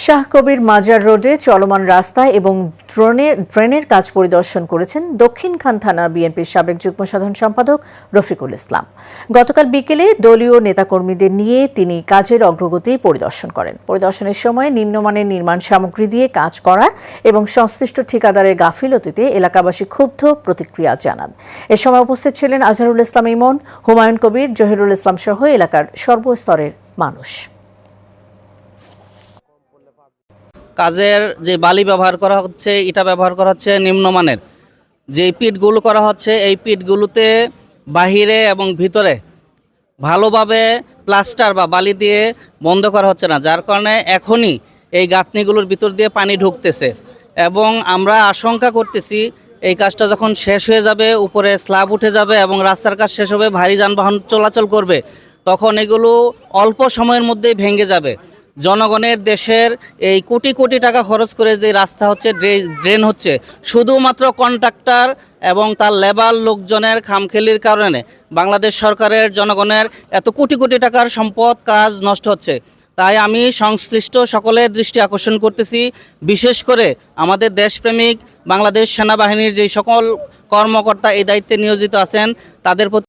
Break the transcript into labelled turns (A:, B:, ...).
A: শাহ কবির মাজার রোডে চলমান রাস্তা এবং ড্রেনের কাজ পরিদর্শন করেছেন দক্ষিণখান থানা বিএনপির সাবেক যুগ্ম সাধারণ সম্পাদক রফিকুল ইসলাম। গতকাল বিকেলে দলীয় নেতাকর্মীদের নিয়ে তিনি কাজের অগ্রগতি পরিদর্শন করেন। পরিদর্শনের সময় নিম্নমানের নির্মাণ সামগ্রী দিয়ে কাজ করা এবং সংশ্লিষ্ট ঠিকাদারের গাফিলতিতে এলাকাবাসী ক্ষুব্ধ প্রতিক্রিয়া জানান। এ সময় উপস্থিত ছিলেন আজহারুল ইসলাম ইমন, হুমায়ুন কবির, জহিরুল ইসলাম সহ এলাকার সর্বস্তরের মানুষ।
B: কাজের যে বালি ব্যবহার করা হচ্ছে, ইটা ব্যবহার করা হচ্ছে নিম্নমানের। যে পিটগুলো করা হচ্ছে, এই পিটগুলোতে বাহিরে এবং ভিতরে ভালোভাবে প্লাস্টার বা বালি দিয়ে বন্ধ করা হচ্ছে না, যার কারণে এখনই এই গাঁথনিগুলোর ভিতর দিয়ে পানি ঢুকতেছে। এবং আমরা আশঙ্কা করতেছি এই কাজটা যখন শেষ হয়ে যাবে, উপরে স্ল্যাব উঠে যাবে এবং রাস্তার কাজ শেষ হবে, ভারী যানবাহন চলাচল করবে, তখন এগুলো অল্প সময়ের মধ্যেই ভেঙে যাবে। জনগণের দেশের এই কোটি কোটি টাকা খরচ করে যে রাস্তা হচ্ছে, ড্রেন হচ্ছে, শুধুমাত্র কন্ট্রাক্টর এবং তার লেবার লোকজনের খামখেলির কারণে বাংলাদেশ সরকারের জনগণের এত কোটি কোটি টাকার সম্পদ কাজ নষ্ট হচ্ছে। তাই আমি সংশ্লিষ্ট সকলের দৃষ্টি আকর্ষণ করতেছি, বিশেষ করে আমাদের দেশপ্রেমিক বাংলাদেশ সেনাবাহিনীর যে সকল কর্মকর্তা এই দায়িত্বে নিয়োজিত আছেন তাদের প্রতি